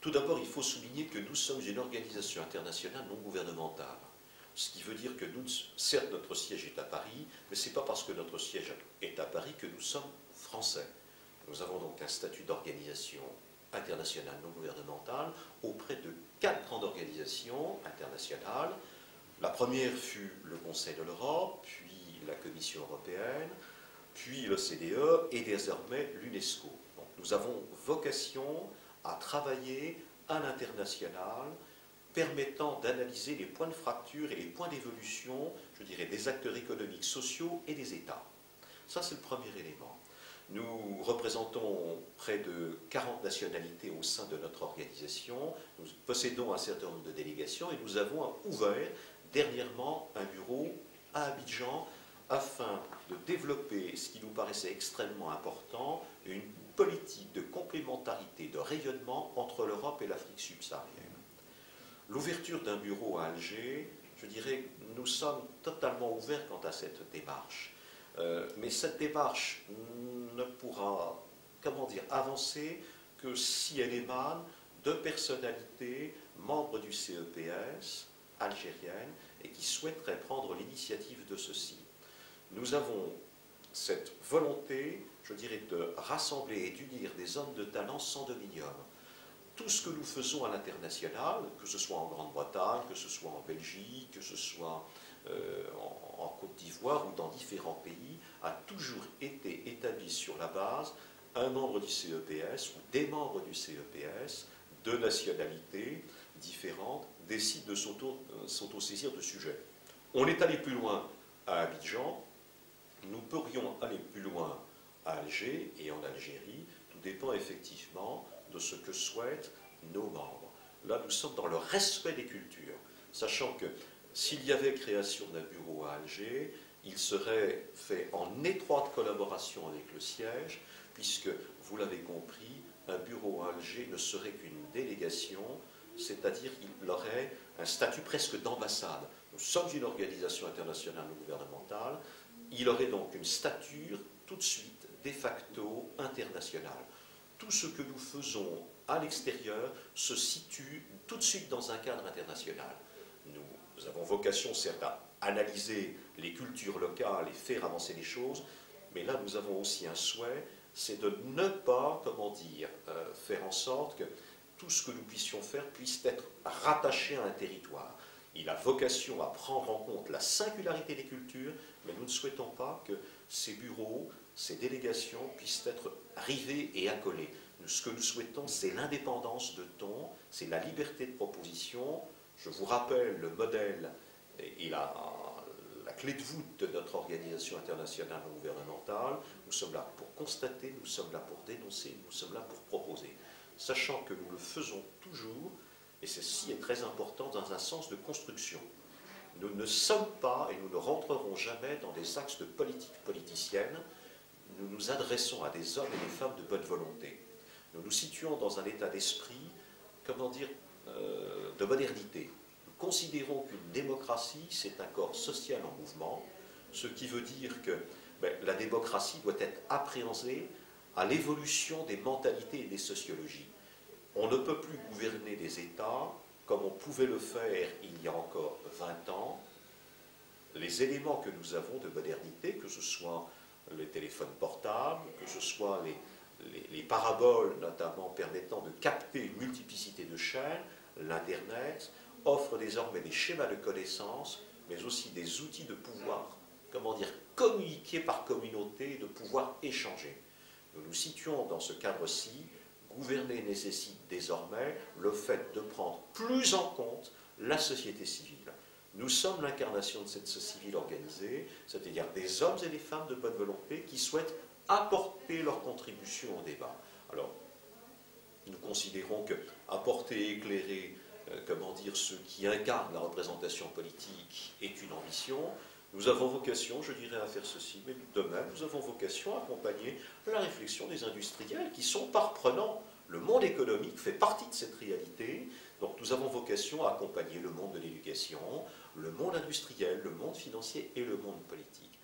Tout d'abord, il faut souligner que nous sommes une organisation internationale non gouvernementale. Ce qui veut dire que nous, certes, notre siège est à Paris, mais ce n'est pas parce que notre siège est à Paris que nous sommes français. Nous avons donc un statut d'organisation internationale non gouvernementale auprès de 4 grandes organisations internationales. La première fut le Conseil de l'Europe, puis la Commission européenne, puis l'OCDE et désormais l'UNESCO. Donc nous avons vocation à travailler à l'international, permettant d'analyser les points de fracture et les points d'évolution, je dirais, des acteurs économiques, sociaux et des États. Ça, c'est le premier élément. Nous représentons près de 40 nationalités au sein de notre organisation. Nous possédons un certain nombre de délégations et nous avons ouvert dernièrement un bureau à Abidjan afin de développer ce qui nous paraissait extrêmement important, une politique de complémentarité, de rayonnement entre l'Europe et l'Afrique subsaharienne. L'ouverture d'un bureau à Alger, je dirais, nous sommes totalement ouverts quant à cette démarche. Mais cette démarche ne pourra, comment dire, avancer que si elle émane de personnalités membres du CEPS algérienne et qui souhaiteraient prendre l'initiative de ceci. Nous avons cette volonté, je dirais, de rassembler et d'unir des hommes de talent sans dominium. Tout ce que nous faisons à l'international, que ce soit en Grande-Bretagne, que ce soit en Belgique, que ce soit en Côte d'Ivoire ou dans différents pays, a toujours été établi sur la base un membre du CEPS ou des membres du CEPS de nationalités différentes décident de s'autosaisir de sujets. On est allé plus loin à Abidjan, nous pourrions aller plus loin à Alger et en Algérie, tout dépend effectivement de ce que souhaitent nos membres. Là, nous sommes dans le respect des cultures, sachant que s'il y avait création d'un bureau à Alger, il serait fait en étroite collaboration avec le siège, puisque, vous l'avez compris, un bureau à Alger ne serait qu'une délégation, c'est-à-dire qu'il aurait un statut presque d'ambassade. Nous sommes une organisation internationale non gouvernementale, il aurait donc une stature tout de suite, de facto, internationale. Tout ce que nous faisons à l'extérieur se situe tout de suite dans un cadre international. Nous avons vocation, certes, à analyser les cultures locales et faire avancer les choses, mais là, nous avons aussi un souhait, c'est de ne pas, comment dire, faire en sorte que tout ce que nous puissions faire puisse être rattaché à un territoire. Il a vocation à prendre en compte la singularité des cultures, mais nous ne souhaitons pas que ces bureaux, ces délégations puissent être rivés et accolés. Ce que nous souhaitons, c'est l'indépendance de ton, c'est la liberté de proposition. Je vous rappelle le modèle et la clé de voûte de notre organisation internationale non gouvernementale. Nous sommes là pour constater, nous sommes là pour dénoncer, nous sommes là pour proposer. Sachant que nous le faisons toujours, et ceci est très important, dans un sens de construction. Nous ne sommes pas et nous ne rentrerons jamais dans des axes de politique politicienne. Nous nous adressons à des hommes et des femmes de bonne volonté. Nous nous situons dans un état d'esprit, comment dire, de modernité. Nous considérons qu'une démocratie, c'est un corps social en mouvement, ce qui veut dire que la démocratie doit être appréhendée à l'évolution des mentalités et des sociologies. On ne peut plus gouverner des États comme on pouvait le faire il y a encore 20 ans. Les éléments que nous avons de modernité, que ce soit les téléphones portables, que ce soit les paraboles notamment permettant de capter une multiplicité de chaînes, l'Internet, offre désormais des schémas de connaissances, mais aussi des outils de pouvoir, comment dire, communiquer par communauté, de pouvoir échanger. Nous nous situons dans ce cadre-ci. Gouverner nécessite désormais le fait de prendre plus en compte la société civile. Nous sommes l'incarnation de cette société civile organisée, c'est-à-dire des hommes et des femmes de bonne volonté qui souhaitent apporter leur contribution au débat. Alors, nous considérons que apporter et éclairer, comment dire, ceux qui incarnent la représentation politique est une ambition. Nous avons vocation, je dirais, à faire ceci, mais de même, nous avons vocation à accompagner la réflexion des industriels qui sont parprenants. Le monde économique fait partie de cette réalité, donc nous avons vocation à accompagner le monde de l'éducation, le monde industriel, le monde financier et le monde politique.